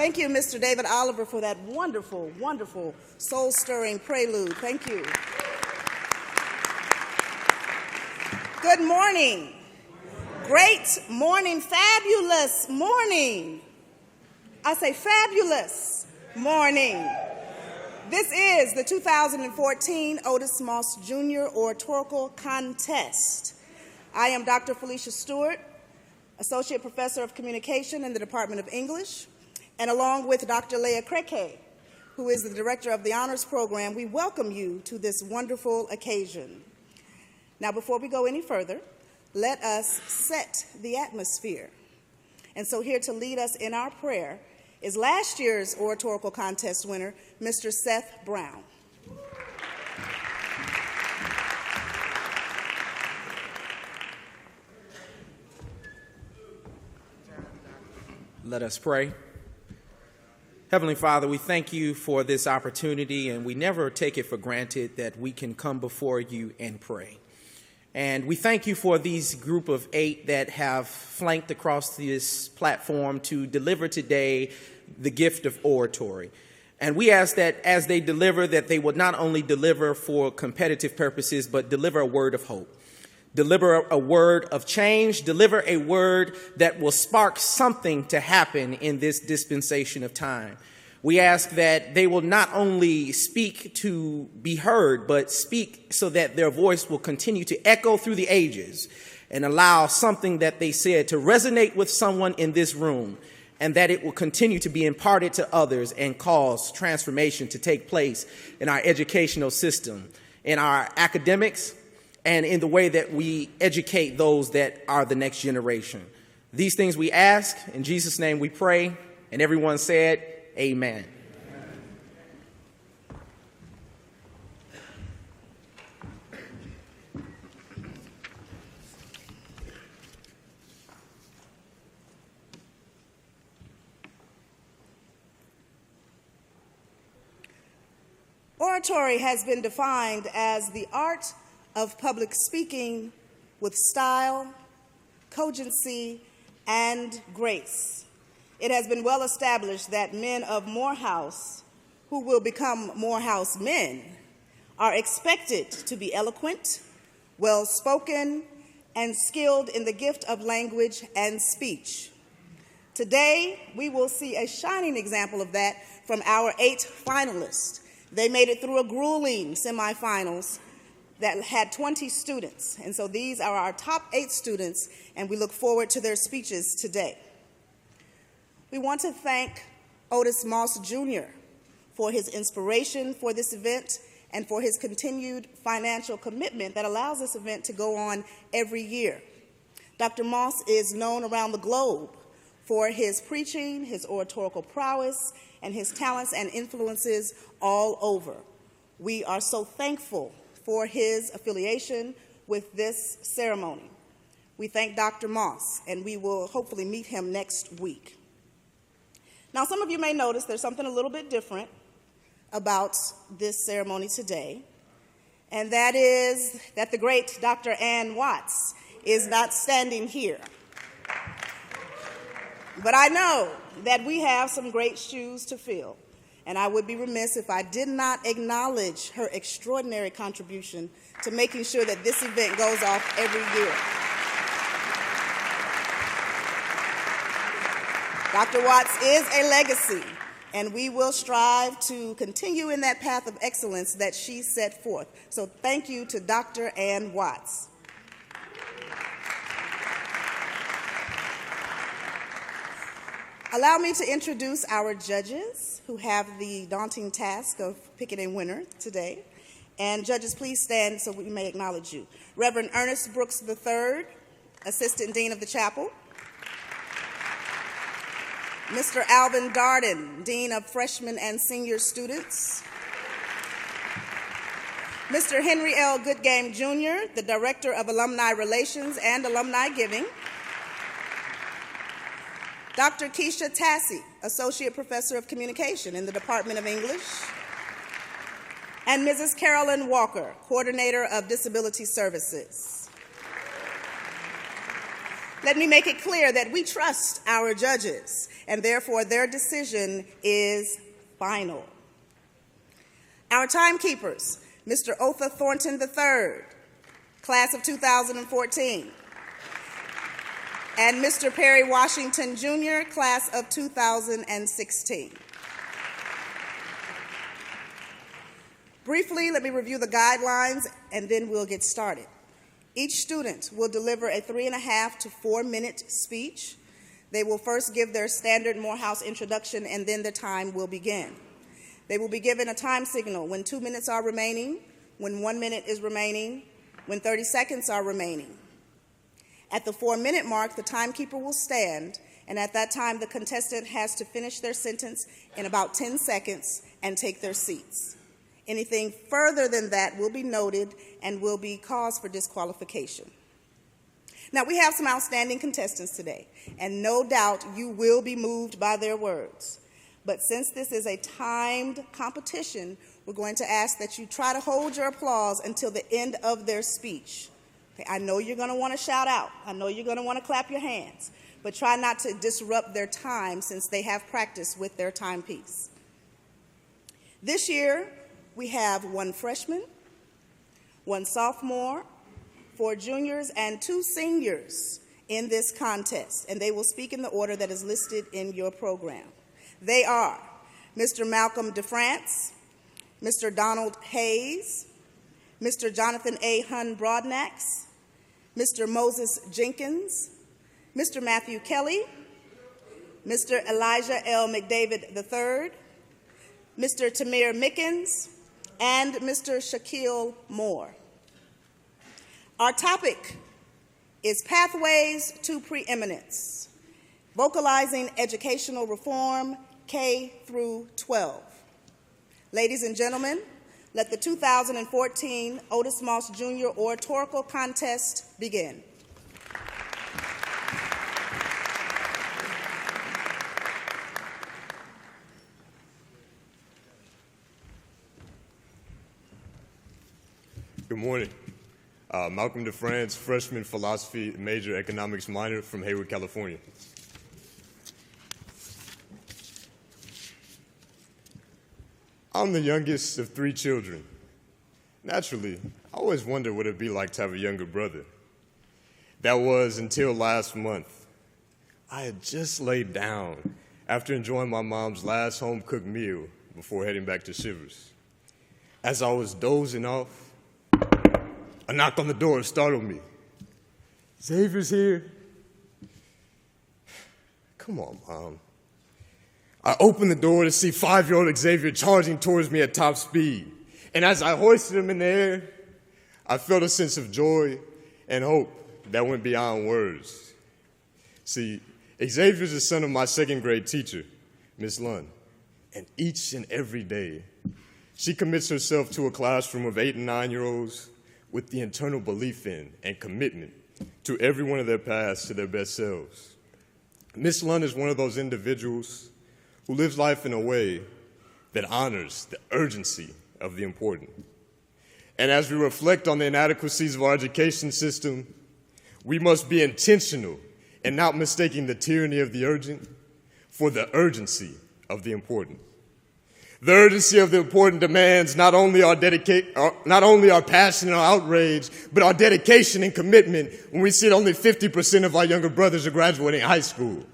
Thank you, Mr. David Oliver, for that wonderful, wonderful, soul-stirring prelude. Thank you. Good morning. Great morning, fabulous morning. I say fabulous morning. This is the 2014 Otis Moss Jr. Oratorical Contest. I am Dr. Felicia Stewart, Associate Professor of Communication in the Department of English, and along with Dr. Leah Kreke, who is the Director of the Honors Program, we welcome you to this wonderful occasion. Now, before we go any further, let us set the atmosphere. And so here to lead us in our prayer is last year's Oratorical Contest winner, Mr. Seth Brown. Let us pray. Heavenly Father, we thank you for this opportunity, and we never take it for granted that we can come before you and pray. And we thank you for these group of 8 that have flanked across this platform to deliver today the gift of oratory. And we ask that as they deliver, that they will not only deliver for competitive purposes, but deliver a word of hope. Deliver a word of change, deliver a word that will spark something to happen in this dispensation of time. We ask that they will not only speak to be heard, but speak so that their voice will continue to echo through the ages and allow something that they said to resonate with someone in this room, and that it will continue to be imparted to others and cause transformation to take place in our educational system, in our academics, and in the way that we educate those that are the next generation. These things we ask, in Jesus' name we pray, and everyone said, amen. Oratory has been defined as the art of public speaking with style, cogency, and grace. It has been well established that men of Morehouse, who will become Morehouse men, are expected to be eloquent, well-spoken, and skilled in the gift of language and speech. Today, we will see a shining example of that from our 8 finalists. They made it through a grueling semifinals that had 20 students. And so these are our top 8 students, and we look forward to their speeches today. We want to thank Otis Moss Jr. for his inspiration for this event and for his continued financial commitment that allows this event to go on every year. Dr. Moss is known around the globe for his preaching, his oratorical prowess, and his talents and influences all over. We are so thankful for his affiliation with this ceremony. We thank Dr. Moss, and we will hopefully meet him next week. Now, some of you may notice there's something a little bit different about this ceremony today, and that is that the great Dr. Ann Watts is not standing here. But I know that we have some great shoes to fill, and I would be remiss if I did not acknowledge her extraordinary contribution to making sure that this event goes off every year. Dr. Watts is a legacy, and we will strive to continue in that path of excellence that she set forth. So thank you to Dr. Ann Watts. Allow me to introduce our judges who have the daunting task of picking a winner today. And judges, please stand so we may acknowledge you. Reverend Ernest Brooks III, Assistant Dean of the Chapel. Mr. Alvin Darden, Dean of Freshmen and Senior Students. Mr. Henry L. Goodgame, Jr., the Director of Alumni Relations and Alumni Giving. Dr. Keisha Tassie, Associate Professor of Communication in the Department of English. And Mrs. Carolyn Walker, Coordinator of Disability Services. Let me make it clear that we trust our judges, and therefore their decision is final. Our timekeepers, Mr. Otha Thornton III, class of 2014, and Mr. Perry Washington Jr., class of 2016. Briefly, let me review the guidelines, and then we'll get started. Each student will deliver a 3.5 to 4 minute speech. They will first give their standard Morehouse introduction, and then the time will begin. They will be given a time signal when 2 minutes are remaining, when 1 minute is remaining, when 30 seconds are remaining. At the 4-minute mark, the timekeeper will stand, and at that time, the contestant has to finish their sentence in about 10 seconds and take their seats. Anything further than that will be noted and will be cause for disqualification. Now, we have some outstanding contestants today, and no doubt you will be moved by their words. But since this is a timed competition, we're going to ask that you try to hold your applause until the end of their speech. Okay, I know you're going to want to shout out. I know you're going to want to clap your hands, but try not to disrupt their time since they have practice with their timepiece. This year, we have 1 freshman, 1 sophomore, 4 juniors, and 2 seniors in this contest, and they will speak in the order that is listed in your program. They are Mr. Malcolm DeFrance, Mr. Donald Hayes, Mr. Jonathan A. Hun Broadnax, Mr. Moses Jenkins, Mr. Matthew Kelly, Mr. Elijah L. McDavid III, Mr. Tamir Mickens, and Mr. Shaquille Moore. Our topic is Pathways to Preeminence, Vocalizing Educational Reform, K through 12. Ladies and gentlemen, let the 2014 Otis Moss Jr. Oratorical Contest begin. Good morning. Malcolm DeFrance, freshman philosophy major, economics minor from Hayward, California. I'm the youngest of 3 children. Naturally, I always wondered what it'd be like to have a younger brother. That was until last month. I had just laid down after enjoying my mom's last home-cooked meal before heading back to Shivers. As I was dozing off, a knock on the door startled me. Xavier's here. Come on, Mom. I opened the door to see 5-year-old Xavier charging towards me at top speed. And as I hoisted him in the air, I felt a sense of joy and hope that went beyond words. See, Xavier's the son of my 2nd grade teacher, Miss Lund. And each and every day, she commits herself to a classroom of 8 and 9-year-olds with the internal belief in and commitment to every one of their paths to their best selves. Miss Lund is one of those individuals who lives life in a way that honors the urgency of the important. And as we reflect on the inadequacies of our education system, we must be intentional in not mistaking the tyranny of the urgent for the urgency of the important. The urgency of the important demands not only our passion and our outrage, but our dedication and commitment when we see that only 50% of our younger brothers are graduating high school.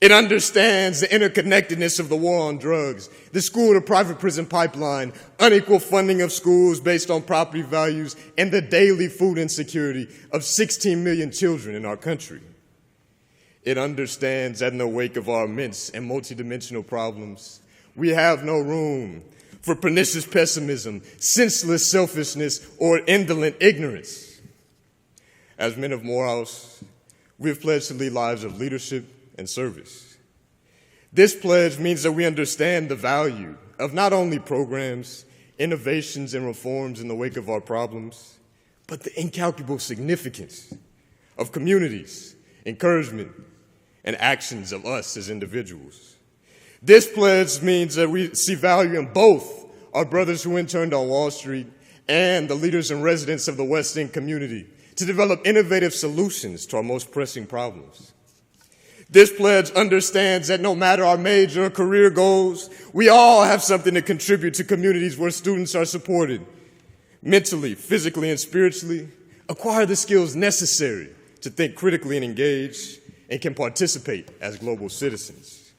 It understands the interconnectedness of the war on drugs, the school-to-private prison pipeline, unequal funding of schools based on property values, and the daily food insecurity of 16 million children in our country. It understands that in the wake of our immense and multidimensional problems, we have no room for pernicious pessimism, senseless selfishness, or indolent ignorance. As men of Morehouse, we have pledged to lead lives of leadership and service. This pledge means that we understand the value of not only programs, innovations, and reforms in the wake of our problems, but the incalculable significance of communities, encouragement, and actions of us as individuals. This pledge means that we see value in both our brothers who interned on Wall Street and the leaders and residents of the West End community to develop innovative solutions to our most pressing problems. This pledge understands that no matter our major or career goals, we all have something to contribute to communities where students are supported mentally, physically, and spiritually, acquire the skills necessary to think critically and engage, and can participate as global citizens.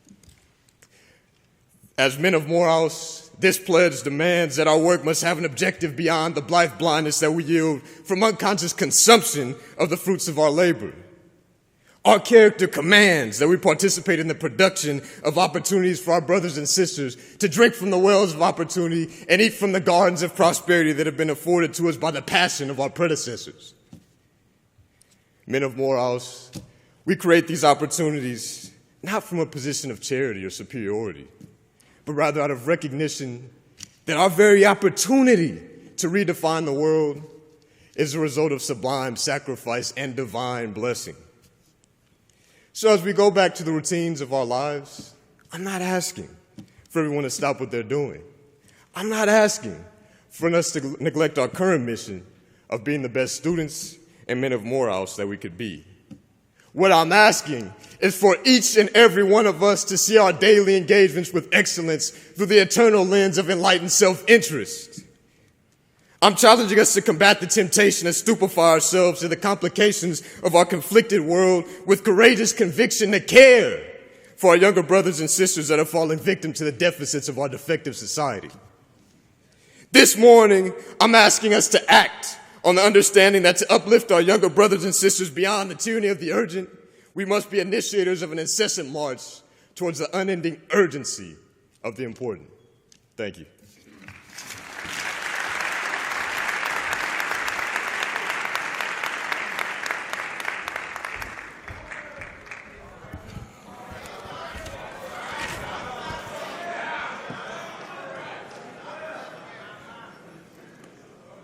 As men of Morehouse, this pledge demands that our work must have an objective beyond the life blindness that we yield from unconscious consumption of the fruits of our labor. Our character commands that we participate in the production of opportunities for our brothers and sisters to drink from the wells of opportunity and eat from the gardens of prosperity that have been afforded to us by the passion of our predecessors. Men of Morehouse, we create these opportunities not from a position of charity or superiority, but rather out of recognition that our very opportunity to redefine the world is a result of sublime sacrifice and divine blessing. So as we go back to the routines of our lives, I'm not asking for everyone to stop what they're doing. I'm not asking for us to neglect our current mission of being the best students and men of Morehouse that we could be. What I'm asking is for each and every one of us to see our daily engagements with excellence through the eternal lens of enlightened self-interest. I'm challenging us to combat the temptation to stupefy ourselves to the complications of our conflicted world with courageous conviction to care for our younger brothers and sisters that are falling victim to the deficits of our defective society. This morning, I'm asking us to act on the understanding that to uplift our younger brothers and sisters beyond the tyranny of the urgent, we must be initiators of an incessant march towards the unending urgency of the important. Thank you.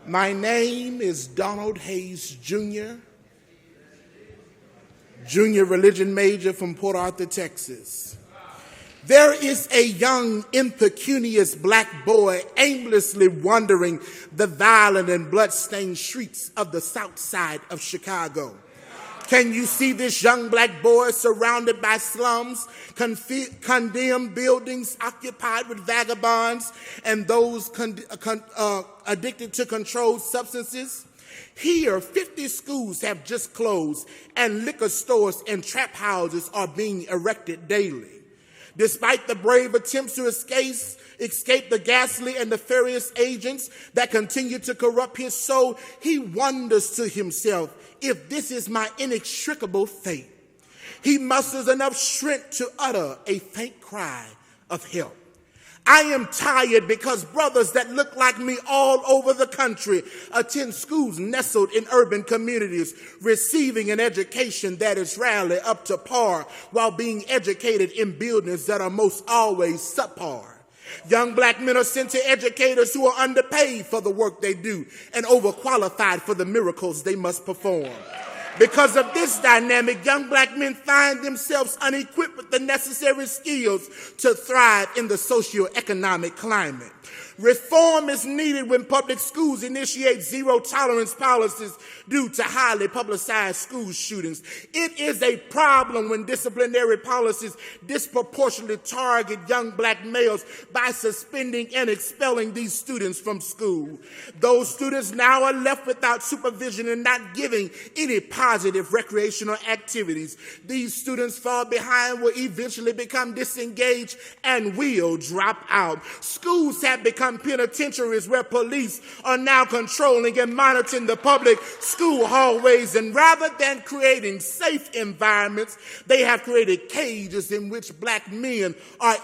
My name is Donald Hayes, Jr., junior religion major from Port Arthur, Texas. There is a young, impecunious black boy aimlessly wandering the violent and blood-stained streets of the south side of Chicago. Can you see this young black boy surrounded by slums, condemned buildings occupied with vagabonds and those addicted to controlled substances? Here, 50 schools have just closed and liquor stores and trap houses are being erected daily. Despite the brave attempts to escape the ghastly and nefarious agents that continue to corrupt his soul, he wonders to himself, if this is my inextricable fate. He musters enough strength to utter a faint cry of help. I am tired because brothers that look like me all over the country attend schools nestled in urban communities, receiving an education that is rarely up to par while being educated in buildings that are most always subpar. Young black men are sent to educators who are underpaid for the work they do and overqualified for the miracles they must perform. Because of this dynamic, young black men find themselves unequipped with the necessary skills to thrive in the socioeconomic climate. Reform is needed when public schools initiate zero-tolerance policies due to highly publicized school shootings. It is a problem when disciplinary policies disproportionately target young black males by suspending and expelling these students from school. Those students now are left without supervision and not giving any positive recreational activities. These students fall behind, will eventually become disengaged, and will drop out. Schools have become penitentiaries where police are now controlling and monitoring the public school hallways, and rather than creating safe environments, they have created cages in which black men are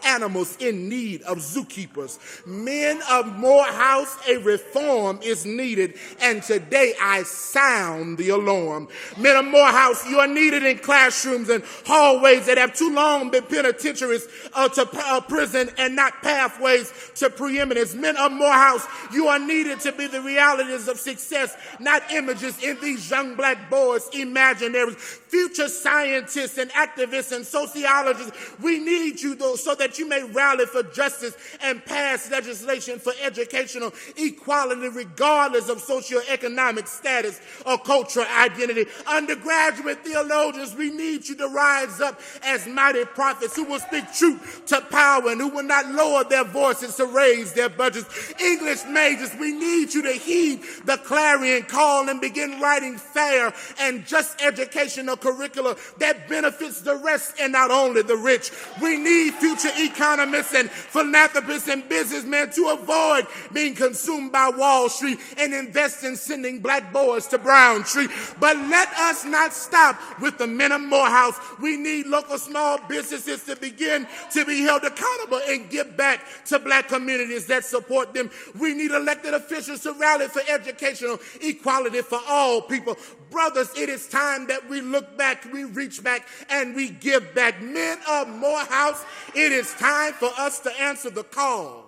animals in need of zookeepers. Men of Morehouse, a reform is needed, and today I sound the alarm. Men of Morehouse, you are needed in classrooms and hallways that have too long been penitentiaries to prison and not pathways to preeminence. Men of Morehouse, you are needed to be the realities of success, not images in these young black boys' imaginaries. Future scientists and activists and sociologists, we need you though so that you may rally for justice and pass legislation for educational equality regardless of socioeconomic status or cultural identity. Undergraduate theologians, we need you to rise up as mighty prophets who will speak truth to power and who will not lower their voices to raise their budgets. English majors, we need you to heed the clarion call and begin writing fair and just educational curricula that benefits the rest and not only the rich. We need future economists and philanthropists and businessmen to avoid being consumed by Wall Street and invest in sending black boys to Brown Street. But let us not stop with the men of Morehouse. We need local small businesses to begin to be held accountable and give back to black communities that support them. We need elected officials to rally for educational equality for all people. Brothers, it is time that we look back, we reach back, and we give back. Men of Morehouse, it is time for us to answer the call,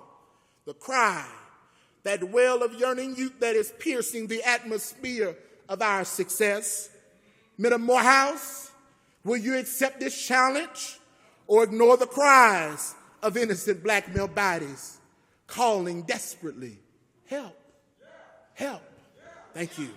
the cry, that well of yearning youth that is piercing the atmosphere of our success. Men of Morehouse, will you accept this challenge or ignore the cries of innocent black male bodies calling desperately, help, help? Thank you.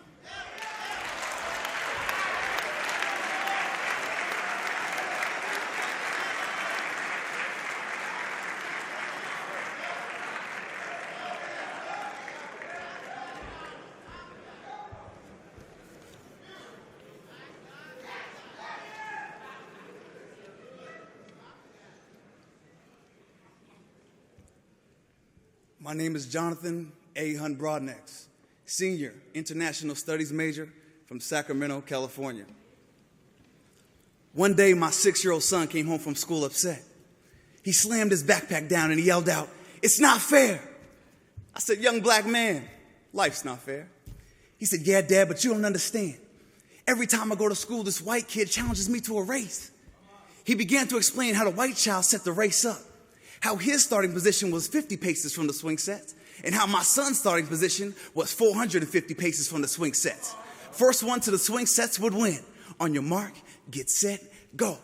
My name is Jonathan A. Hunt Broadnax, senior international studies major from Sacramento, California. One day, my 6-year-old son came home from school upset. He slammed his backpack down and he yelled out, "It's not fair." I said, "Young black man, life's not fair." He said, "Yeah, Dad, but you don't understand. Every time I go to school, this white kid challenges me to a race." He began to explain how the white child set the race up, how his starting position was 50 paces from the swing sets, and how my son's starting position was 450 paces from the swing sets. First one to the swing sets would win. On your mark, get set, go.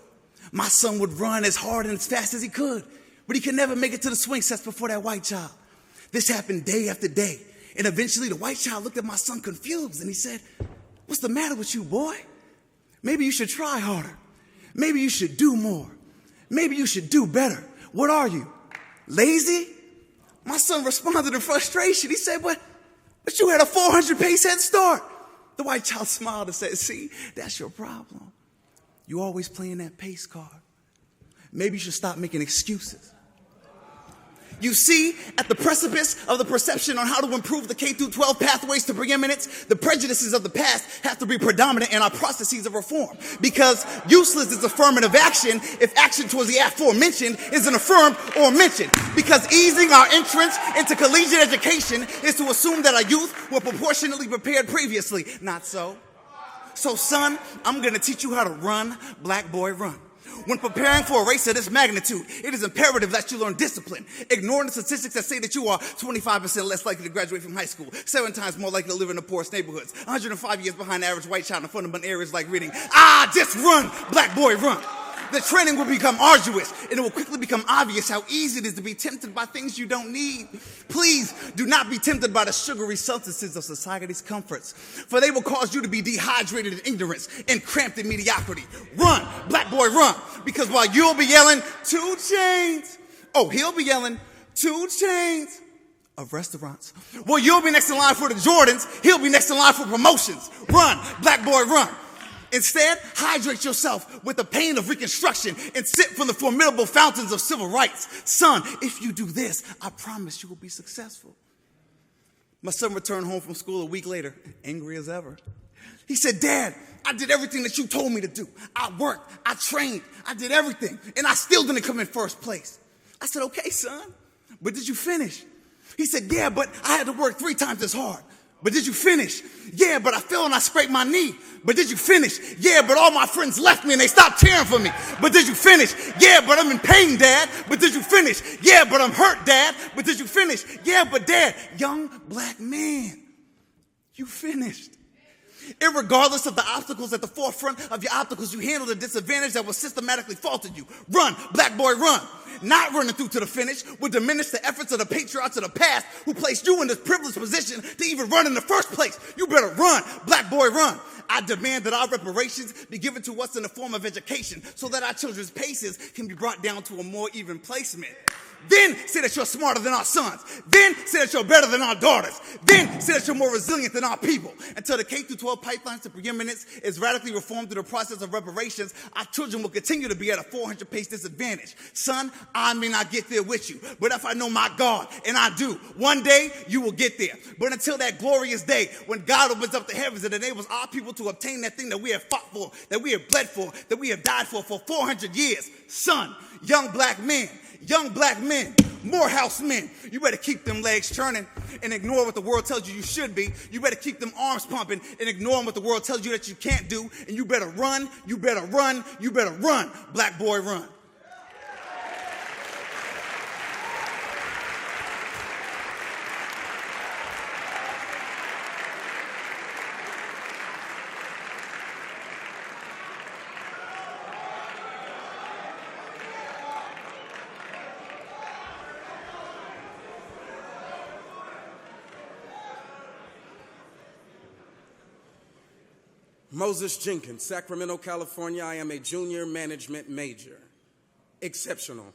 My son would run as hard and as fast as he could, but he could never make it to the swing sets before that white child. This happened day after day, and eventually the white child looked at my son confused, and he said, "What's the matter with you, boy? Maybe you should try harder. Maybe you should do more. Maybe you should do better. What are you, lazy?" My son responded in frustration. He said, but you had a 400-pace head start. The white child smiled and said, "See, that's your problem. You always playing that pace card. Maybe you should stop making excuses." You see, at the precipice of the perception on how to improve the K-12 pathways to preeminence, the prejudices of the past have to be predominant in our processes of reform. Because useless is affirmative action if action towards the aforementioned isn't affirmed or mentioned. Because easing our entrance into collegiate education is to assume that our youth were proportionately prepared previously. Not so. So, son, I'm going to teach you how to run, black boy, run. When preparing for a race of this magnitude, it is imperative that you learn discipline. Ignoring the statistics that say that you are 25% less likely to graduate from high school, 7 times more likely to live in the poorest neighborhoods, 105 years behind the average white child in fundamental areas like reading. Just run, black boy, run. The training will become arduous, and it will quickly become obvious how easy it is to be tempted by things you don't need. Please do not be tempted by the sugary substances of society's comforts, for they will cause you to be dehydrated in ignorance and cramped in mediocrity. Run, black boy, run, because while you'll be yelling, 2 chains, he'll be yelling, 2 chains of restaurants. Well, you'll be next in line for the Jordans, he'll be next in line for promotions. Run, black boy, run. Instead, hydrate yourself with the pain of Reconstruction and sip from the formidable fountains of civil rights. Son, if you do this, I promise you will be successful. My son returned home from school a week later, angry as ever. He said, "Dad, I did everything that you told me to do. I worked, I trained, I did everything, and I still didn't come in first place." I said, "Okay, son, but did you finish?" He said, "Yeah, but I had to work 3 times as hard." But did you finish? Yeah, but I fell and I scraped my knee. But did you finish? Yeah, but all my friends left me and they stopped cheering for me. But did you finish? Yeah, but I'm in pain, Dad. But did you finish? Yeah, but I'm hurt, Dad. But did you finish? Yeah, but Dad, young black man, you finished. Irregardless of the obstacles at the forefront of your obstacles, you handled a disadvantage that was systematically faulted you. Run, black boy, run. Not running through to the finish would diminish the efforts of the patriots of the past who placed you in this privileged position to even run in the first place. You better run, black boy, run. I demand that our reparations be given to us in the form of education so that our children's paces can be brought down to a more even placement. Then say that you're smarter than our sons. Then say that you're better than our daughters. Then say that you're more resilient than our people. Until the K-12 pipelines to preeminence is radically reformed through the process of reparations, our children will continue to be at a 400-pace disadvantage. Son, I may not get there with you, but if I know my God, and I do, one day you will get there. But until that glorious day when God opens up the heavens and enables our people to obtain that thing that we have fought for, that we have bled for, that we have died for 400 years, son, young black men, Morehouse men, you better keep them legs churning and ignore what the world tells you should be. You better keep them arms pumping and ignore what the world tells you that you can't do. And you better run, black boy, run. Moses Jenkins, Sacramento, California. I am a junior management major. Exceptional.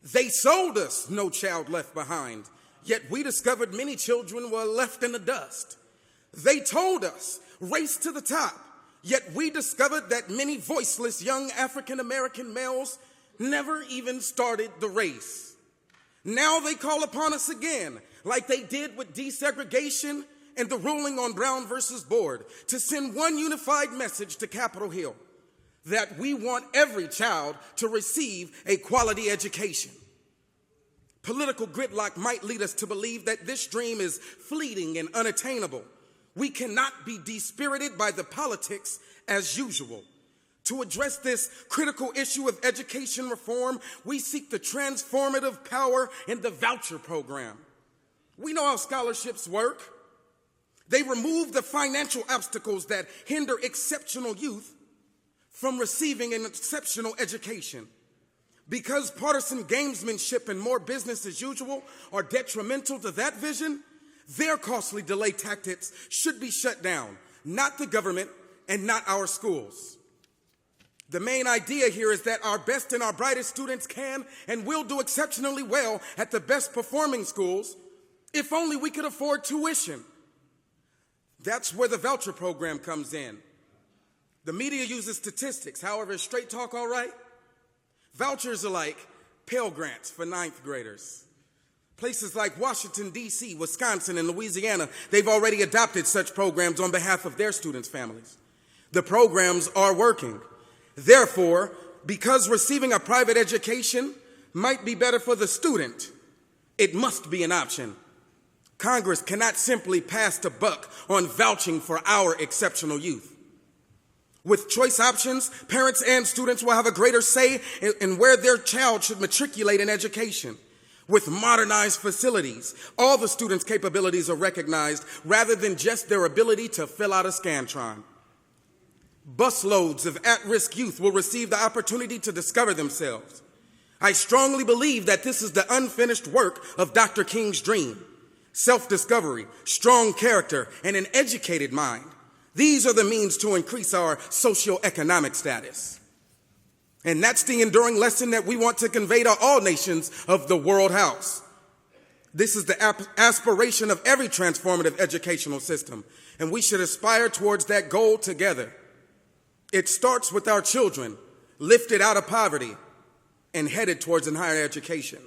They sold us No Child Left Behind, yet we discovered many children were left in the dust. They told us race to the top, yet we discovered that many voiceless young African-American males never even started the race. Now they call upon us again, like they did with desegregation and the ruling on Brown versus Board, to send one unified message to Capitol Hill, that we want every child to receive a quality education. Political gridlock might lead us to believe that this dream is fleeting and unattainable. We cannot be dispirited by the politics as usual. To address this critical issue of education reform, we seek the transformative power in the voucher program. We know how scholarships work. They remove the financial obstacles that hinder exceptional youth from receiving an exceptional education. Because partisan gamesmanship and more business as usual are detrimental to that vision, their costly delay tactics should be shut down, not the government and not our schools. The main idea here is that our best and our brightest students can and will do exceptionally well at the best performing schools if only we could afford tuition. That's where the voucher program comes in. The media uses statistics. However, is straight talk all right? Vouchers are like Pell Grants for ninth graders. Places like Washington, D.C., Wisconsin, and Louisiana, they've already adopted such programs on behalf of their students' families. The programs are working. Therefore, because receiving a private education might be better for the student, it must be an option. Congress cannot simply pass the buck on vouching for our exceptional youth. With choice options, parents and students will have a greater say in where their child should matriculate in education. With modernized facilities, all the students' capabilities are recognized rather than just their ability to fill out a Scantron. Busloads of at-risk youth will receive the opportunity to discover themselves. I strongly believe that this is the unfinished work of Dr. King's dream. Self-discovery, strong character, and an educated mind. These are the means to increase our socioeconomic status. And that's the enduring lesson that we want to convey to all nations of the world house. This is the aspiration of every transformative educational system, and we should aspire towards that goal together. It starts with our children, lifted out of poverty and headed towards a higher education.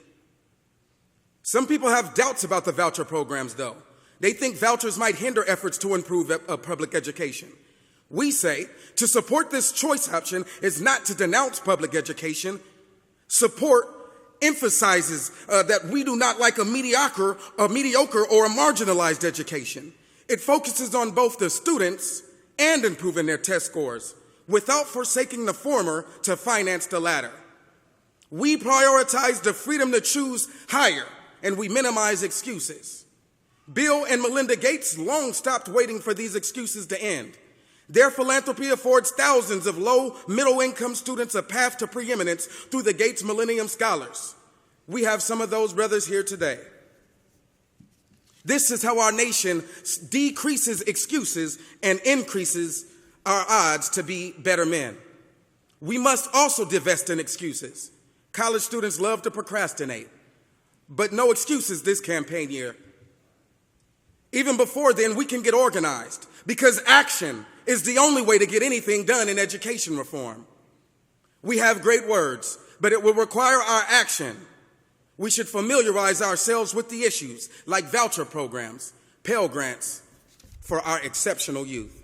Some people have doubts about the voucher programs, though. They think vouchers might hinder efforts to improve public education. We say to support this choice option is not to denounce public education. Support emphasizes that we do not like a mediocre or a marginalized education. It focuses on both the students and improving their test scores, without forsaking the former to finance the latter. We prioritize the freedom to choose higher, and we minimize excuses. Bill and Melinda Gates long stopped waiting for these excuses to end. Their philanthropy affords thousands of low, middle-income students a path to preeminence through the Gates Millennium Scholars. We have some of those brothers here today. This is how our nation decreases excuses and increases our odds to be better men. We must also divest in excuses. College students love to procrastinate, but no excuses this campaign year. Even before then, we can get organized, because action is the only way to get anything done in education reform. We have great words, but it will require our action. We should familiarize ourselves with the issues like voucher programs, Pell Grants for our exceptional youth.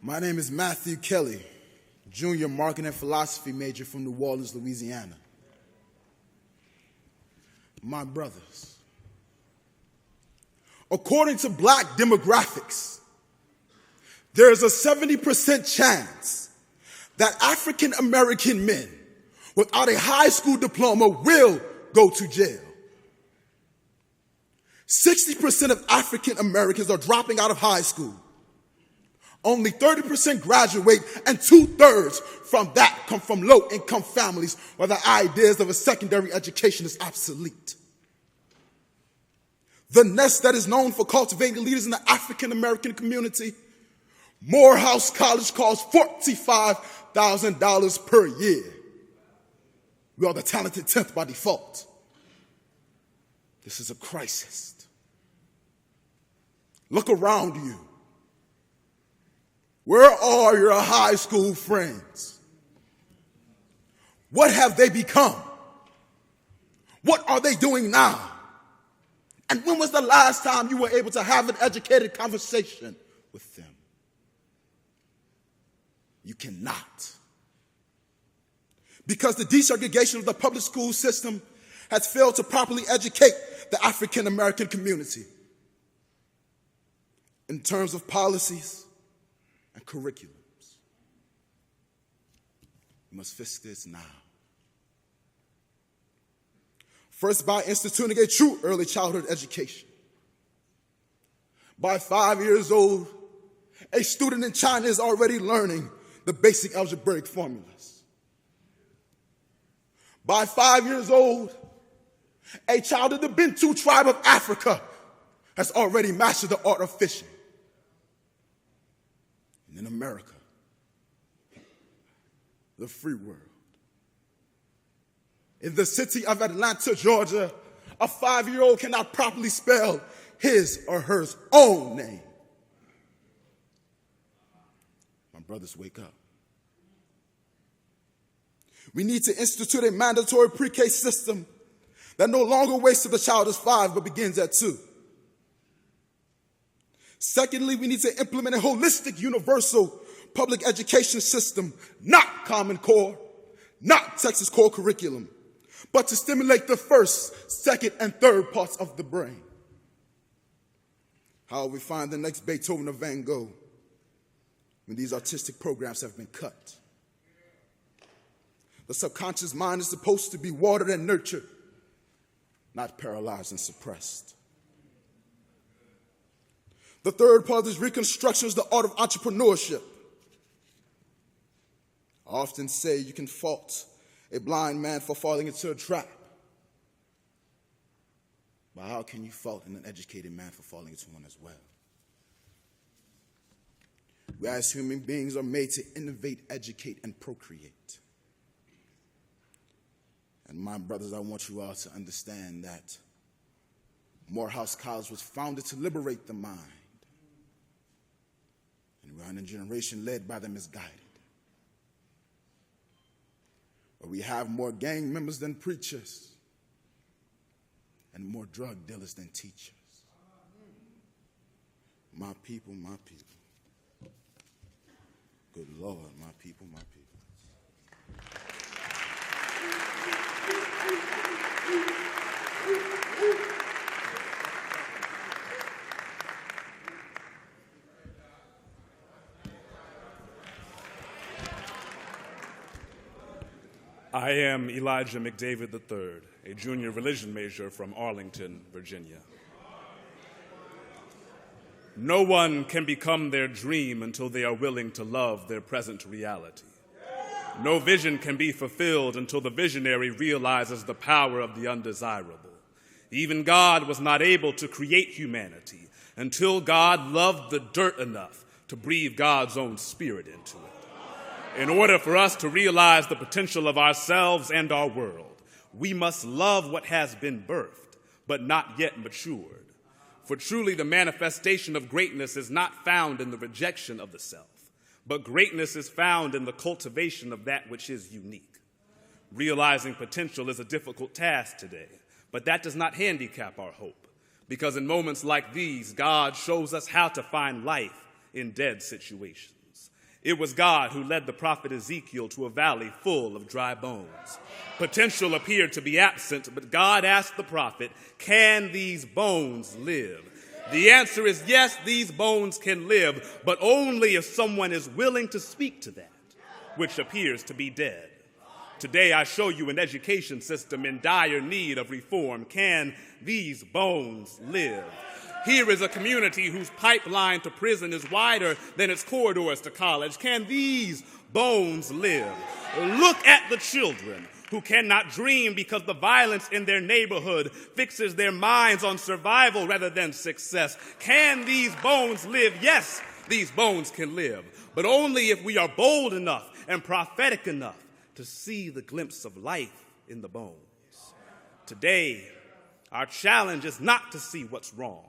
My name is Matthew Kelly, junior marketing and philosophy major from New Orleans, Louisiana. My brothers, according to black demographics, there is a 70% chance that African American men without a high school diploma will go to jail. 60% of African Americans are dropping out of high school. Only 30% graduate, and 2/3 from that come from low-income families where the ideas of a secondary education is obsolete. The nest that is known for cultivating leaders in the African American community, Morehouse College, costs $45,000 per year. We are the talented 10th by default. This is a crisis. Look around you. Where are your high school friends? What have they become? What are they doing now? And when was the last time you were able to have an educated conversation with them? You cannot. Because the desegregation of the public school system has failed to properly educate the African American community in terms of policies and curriculums. We must fix this now. First, by instituting a true early childhood education. By 5 years old, a student in China is already learning the basic algebraic formulas. By 5 years old, a child of the Bantu tribe of Africa has already mastered the art of fishing. In America, the free world. In the city of Atlanta, Georgia, a 5-year-old cannot properly spell his or her own name. My brothers, wake up. We need to institute a mandatory pre-K system that no longer waits till the child is 5 but begins at 2. Secondly, we need to implement a holistic, universal public education system, not Common Core, not Texas core curriculum, but to stimulate the first, second, and third parts of the brain. How will we find the next Beethoven or Van Gogh when these artistic programs have been cut? The subconscious mind is supposed to be watered and nurtured, not paralyzed and suppressed. The third part of this reconstruction is the art of entrepreneurship. I often say you can fault a blind man for falling into a trap. But how can you fault an educated man for falling into one as well? We as human beings are made to innovate, educate, and procreate. And my brothers, I want you all to understand that Morehouse College was founded to liberate the mind. And we're in a generation led by the misguided, where we have more gang members than preachers and more drug dealers than teachers. My people, my people. Good Lord, my people, my people. I am Elijah McDavid III, a junior religion major from Arlington, Virginia. No one can become their dream until they are willing to love their present reality. No vision can be fulfilled until the visionary realizes the power of the undesirable. Even God was not able to create humanity until God loved the dirt enough to breathe God's own spirit into it. In order for us to realize the potential of ourselves and our world, we must love what has been birthed, but not yet matured. For truly the manifestation of greatness is not found in the rejection of the self, but greatness is found in the cultivation of that which is unique. Realizing potential is a difficult task today, but that does not handicap our hope, because in moments like these, God shows us how to find life in dead situations. It was God who led the prophet Ezekiel to a valley full of dry bones. Potential appeared to be absent, but God asked the prophet, "Can these bones live?" The answer is yes, these bones can live, but only if someone is willing to speak to that, which appears to be dead. Today I show you an education system in dire need of reform. Can these bones live? Here is a community whose pipeline to prison is wider than its corridors to college. Can these bones live? Look at the children who cannot dream because the violence in their neighborhood fixes their minds on survival rather than success. Can these bones live? Yes, these bones can live, but only if we are bold enough and prophetic enough to see the glimpse of life in the bones. Today, our challenge is not to see what's wrong.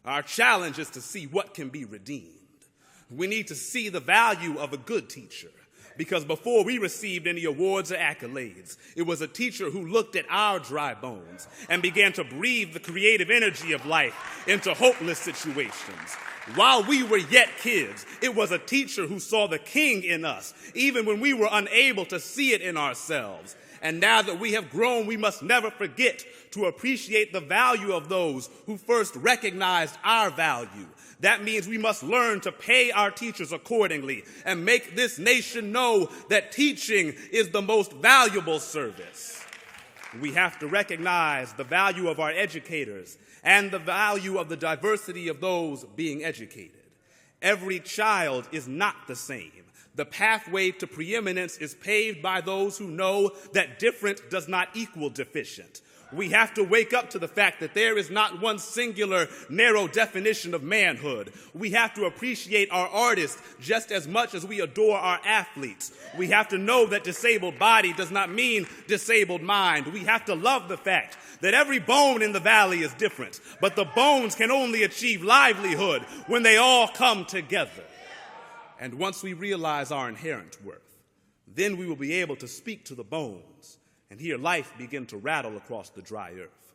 Our challenge is to see what can be redeemed. We need to see the value of a good teacher, because before we received any awards or accolades, it was a teacher who looked at our dry bones and began to breathe the creative energy of life into hopeless situations. While we were yet kids, it was a teacher who saw the king in us, even when we were unable to see it in ourselves. And now that we have grown, we must never forget to appreciate the value of those who first recognized our value. That means we must learn to pay our teachers accordingly and make this nation know that teaching is the most valuable service. We have to recognize the value of our educators and the value of the diversity of those being educated. Every child is not the same. The pathway to preeminence is paved by those who know that different does not equal deficient. We have to wake up to the fact that there is not one singular, narrow definition of manhood. We have to appreciate our artists just as much as we adore our athletes. We have to know that disabled body does not mean disabled mind. We have to love the fact that every bone in the valley is different, but the bones can only achieve livelihood when they all come together. And once we realize our inherent worth, then we will be able to speak to the bones and hear life begin to rattle across the dry earth.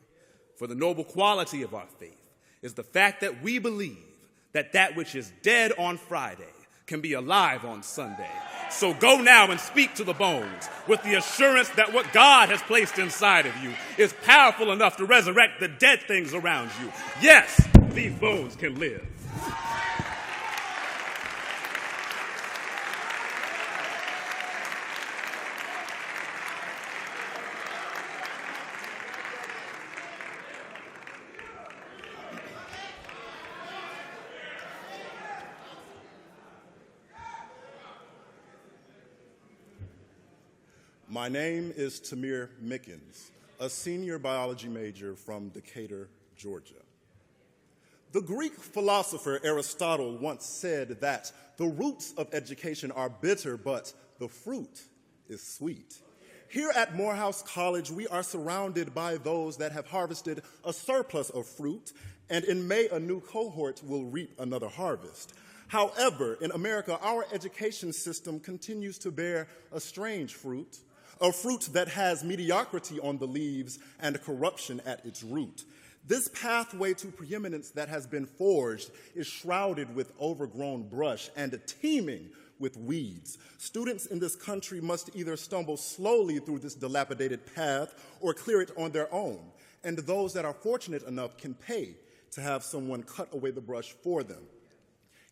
For the noble quality of our faith is the fact that we believe that that which is dead on Friday can be alive on Sunday. So go now and speak to the bones with the assurance that what God has placed inside of you is powerful enough to resurrect the dead things around you. Yes, these bones can live. My name is Tamir Mickens, a senior biology major from Decatur, Georgia. The Greek philosopher Aristotle once said that the roots of education are bitter, but the fruit is sweet. Here at Morehouse College, we are surrounded by those that have harvested a surplus of fruit, and in May, a new cohort will reap another harvest. However, in America, our education system continues to bear a strange fruit, a fruit that has mediocrity on the leaves and corruption at its root. This pathway to preeminence that has been forged is shrouded with overgrown brush and teeming with weeds. Students in this country must either stumble slowly through this dilapidated path or clear it on their own, and those that are fortunate enough can pay to have someone cut away the brush for them.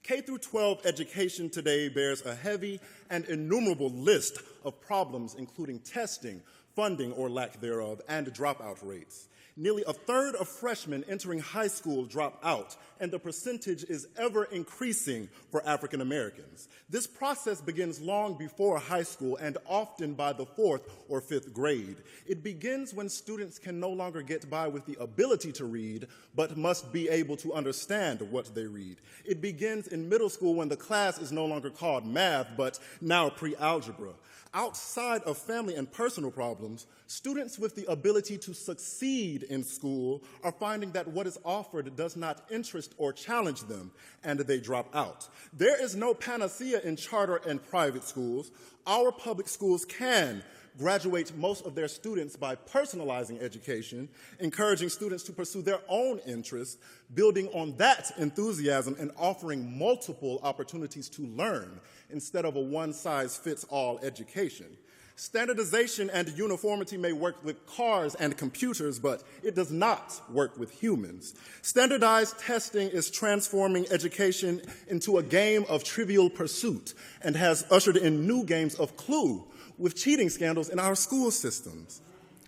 K-12 education today bears a heavy and innumerable list of problems, including testing, funding or lack thereof, and dropout rates. Nearly a third of freshmen entering high school drop out, and the percentage is ever increasing for African Americans. This process begins long before high school and often by the 4th or 5th grade. It begins when students can no longer get by with the ability to read, but must be able to understand what they read. It begins in middle school when the class is no longer called math, but now pre-algebra. Outside of family and personal problems, students with the ability to succeed in school are finding that what is offered does not interest or challenge them, and they drop out. There is no panacea in charter and private schools. Our public schools can graduate most of their students by personalizing education, encouraging students to pursue their own interests, building on that enthusiasm, and offering multiple opportunities to learn instead of a one-size-fits-all education. Standardization and uniformity may work with cars and computers, but it does not work with humans. Standardized testing is transforming education into a game of trivial pursuit and has ushered in new games of clue with cheating scandals in our school systems.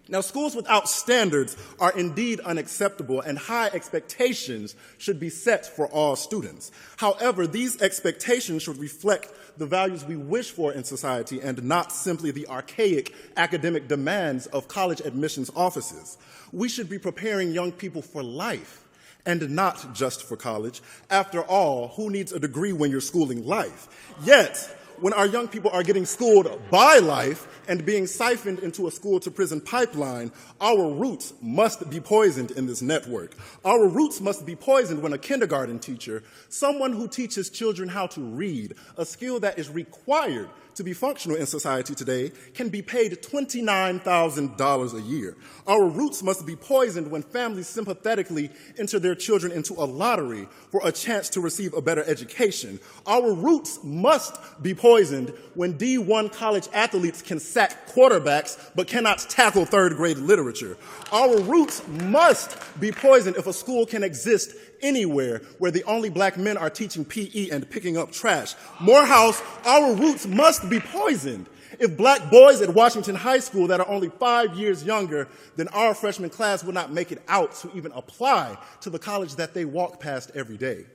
Now, schools without standards are indeed unacceptable, and high expectations should be set for all students. However, these expectations should reflect the values we wish for in society and not simply the archaic academic demands of college admissions offices. We should be preparing young people for life and not just for college. After all, who needs a degree when you're schooling life? Yet, when our young people are getting schooled by life and being siphoned into a school-to-prison pipeline, our roots must be poisoned in this network. Our roots must be poisoned when a kindergarten teacher, someone who teaches children how to read, a skill that is required to be functional in society today, can be paid $29,000 a year. Our roots must be poisoned when families sympathetically enter their children into a lottery for a chance to receive a better education. Our roots must be poisoned when D1 college athletes can sack quarterbacks but cannot tackle third-grade literature. Our roots must be poisoned if a school can exist anywhere where the only black men are teaching PE and picking up trash. Morehouse, our roots must be poisoned if black boys at Washington High School that are only 5 years younger than our freshman class will not make it out to even apply to the college that they walk past every day.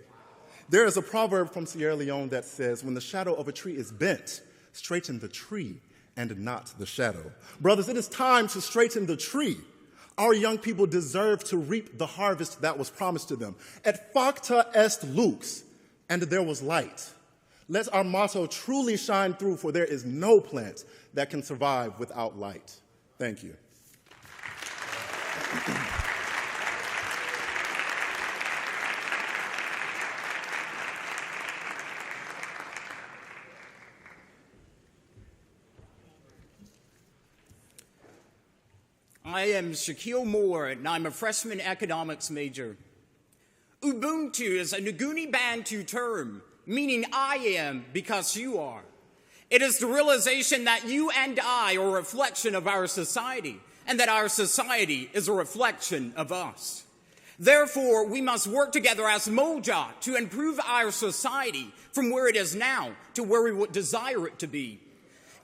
There is a proverb from Sierra Leone that says, when the shadow of a tree is bent, straighten the tree and not the shadow. Brothers, it is time to straighten the tree. Our young people deserve to reap the harvest that was promised to them. Et facta est lux, and there was light. Let our motto truly shine through, for there is no plant that can survive without light. Thank you. I am Shaquille Moore, and I'm a freshman economics major. Ubuntu is a Nguni Bantu term, meaning I am because you are. It is the realization that you and I are a reflection of our society, and that our society is a reflection of us. Therefore, we must work together as Moja to improve our society from where it is now to where we would desire it to be.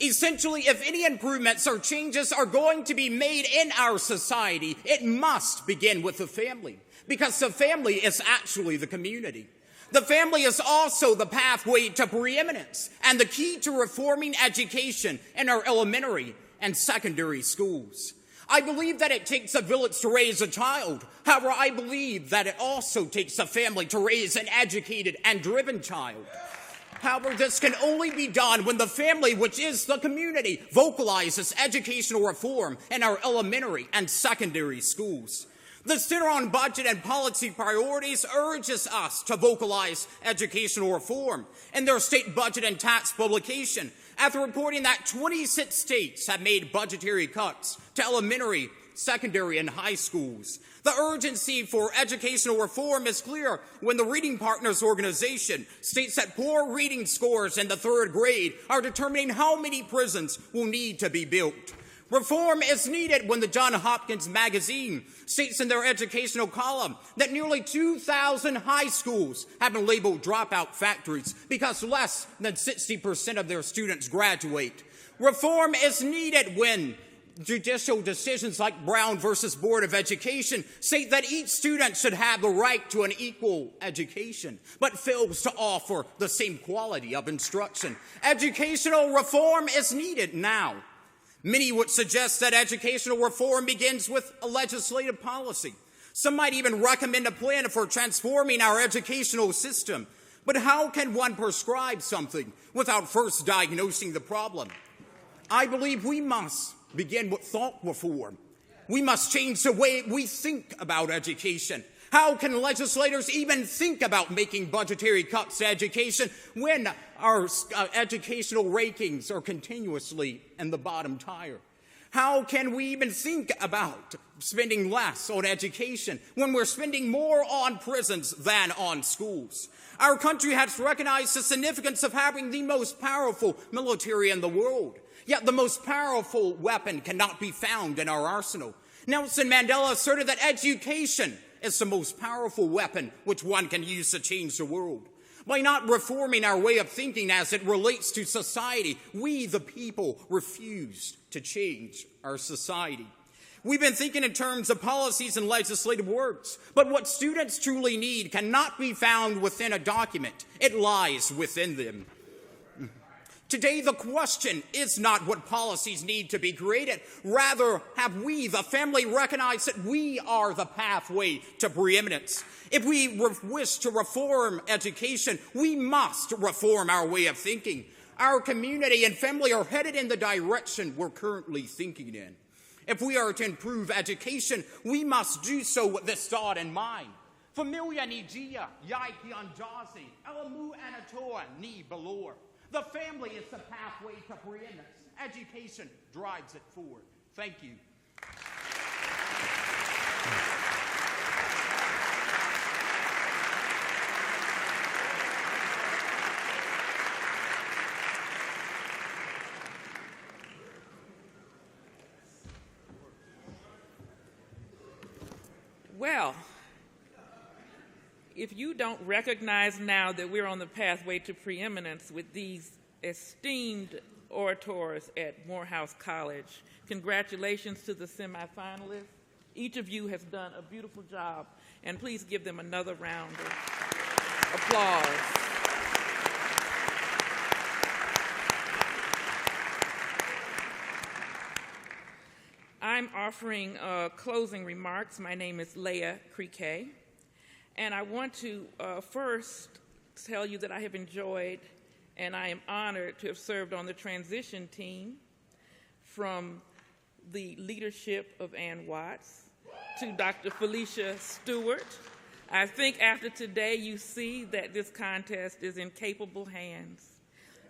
Essentially, if any improvements or changes are going to be made in our society, it must begin with the family, because the family is actually the community. The family is also the pathway to preeminence and the key to reforming education in our elementary and secondary schools. I believe that it takes a village to raise a child. However, I believe that it also takes a family to raise an educated and driven child. However, this can only be done when the family, which is the community, vocalizes educational reform in our elementary and secondary schools. The Center on Budget and Policy Priorities urges us to vocalize educational reform in their state budget and tax publication, after reporting that 26 states have made budgetary cuts to elementary secondary, and high schools. The urgency for educational reform is clear when the Reading Partners organization states that poor reading scores in the 3rd grade are determining how many prisons will need to be built. Reform is needed when the Johns Hopkins magazine states in their educational column that nearly 2,000 high schools have been labeled dropout factories because less than 60% of their students graduate. Reform is needed when judicial decisions like Brown versus Board of Education state that each student should have the right to an equal education, but fails to offer the same quality of instruction. Educational reform is needed now. Many would suggest that educational reform begins with a legislative policy. Some might even recommend a plan for transforming our educational system. But how can one prescribe something without first diagnosing the problem? I believe we must begin with thought reform. We must change the way we think about education. How can legislators even think about making budgetary cuts to education when our educational rankings are continuously in the bottom tier? How can we even think about spending less on education when we're spending more on prisons than on schools? Our country has recognized the significance of having the most powerful military in the world. Yet the most powerful weapon cannot be found in our arsenal. Nelson Mandela asserted that education is the most powerful weapon which one can use to change the world. By not reforming our way of thinking as it relates to society, we, the people, refuse to change our society. We've been thinking in terms of policies and legislative works, but what students truly need cannot be found within a document. It lies within them. Today, the question is not what policies need to be created. Rather, have we, the family, recognized that we are the pathway to preeminence? If we wish to reform education, we must reform our way of thinking. Our community and family are headed in the direction we're currently thinking in. If we are to improve education, we must do so with this thought in mind. Familia ni jia, yai kianjazi, elamu anatoa ni balor. The family is the pathway to preeminence. Education drives it forward. Thank you. Well, if you don't recognize now that we're on the pathway to preeminence with these esteemed orators at Morehouse College, congratulations to the semifinalists. Each of you has done a beautiful job, and please give them another round of applause. I'm offering closing remarks. My name is Leah Criquet. And I want to first tell you that I have enjoyed and I am honored to have served on the transition team from the leadership of Ann Watts to Dr. Felicia Stewart. I think after today you see that this contest is in capable hands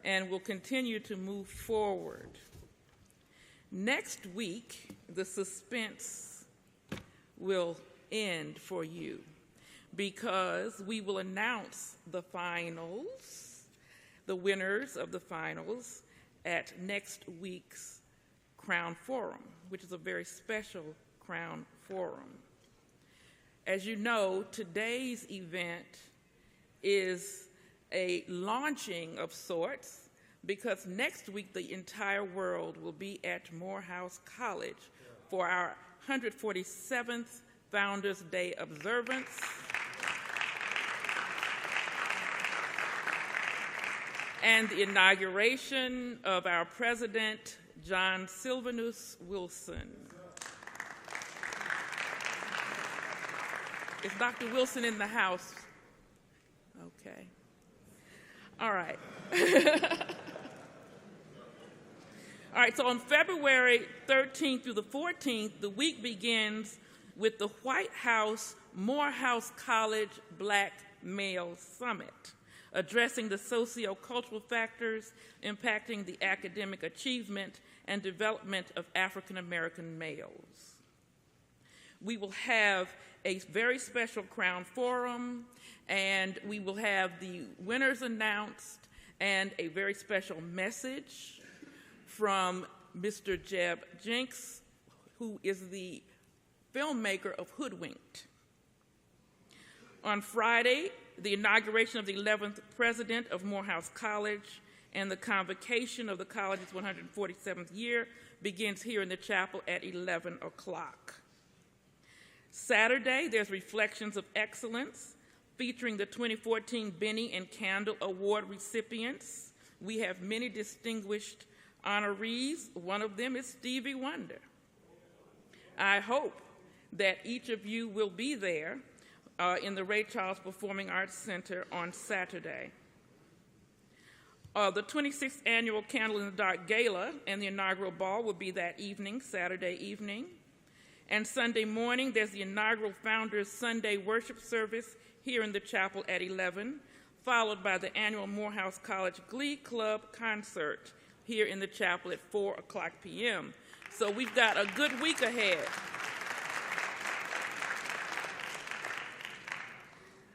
and will continue to move forward. Next week, the suspense will end for you, because we will announce the finals, the winners of the finals, at next week's Crown Forum, which is a very special Crown Forum. As you know, today's event is a launching of sorts, because next week the entire world will be at Morehouse College for our 147th Founders Day observance. And the inauguration of our president, John Sylvanus Wilson. Is Dr. Wilson in the house? Okay. All right. All right, so on February 13th through the 14th, the week begins with the White House Morehouse College Black Male Summit, addressing the socio-cultural factors impacting the academic achievement and development of African American males. we will have a very special Crown Forum, and we will have the winners announced and a very special message from Mr. Jeb Jenkins, who is the filmmaker of Hoodwinked. On Friday, the inauguration of the 11th president of Morehouse College and the convocation of the college's 147th year begins here in the chapel at 11 o'clock. Saturday, there's Reflections of Excellence featuring the 2014 Benny and Candle Award recipients. We have many distinguished honorees. One of them is Stevie Wonder. I hope that each of you will be there in the Ray Charles Performing Arts Center on Saturday. The 26th Annual Candle in the Dark Gala and the inaugural ball will be that evening, Saturday evening. And Sunday morning, there's the inaugural Founders Sunday Worship Service here in the chapel at 11, followed by the annual Morehouse College Glee Club concert here in the chapel at 4 o'clock p.m. So we've got a good week ahead.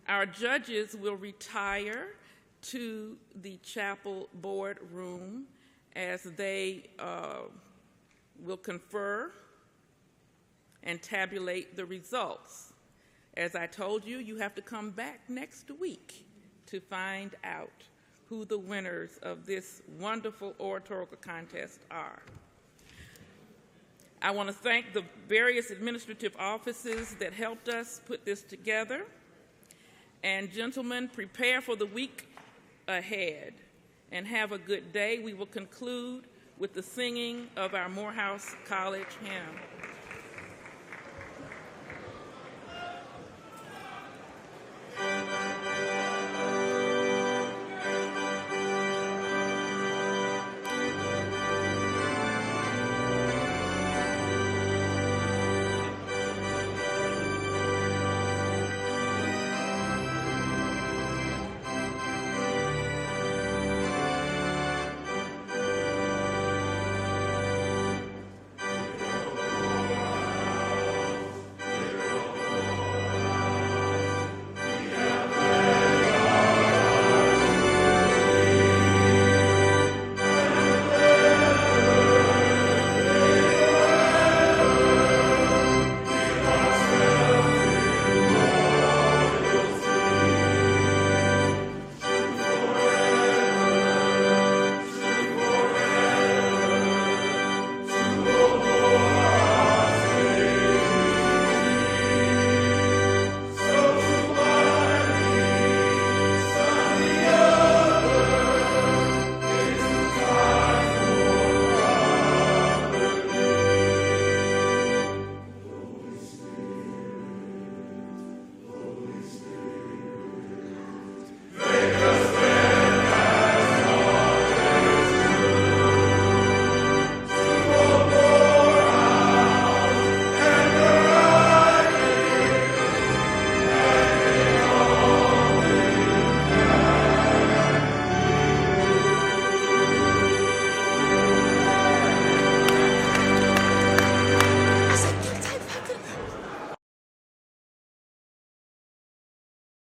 Our judges will retire to the chapel board room as they will confer and tabulate the results. As I told you, you have to come back next week to find out who the winners of this wonderful oratorical contest are. I want to thank the various administrative offices that helped us put this together. And gentlemen, prepare for the week ahead and have a good day. We will conclude with the singing of our Morehouse College hymn.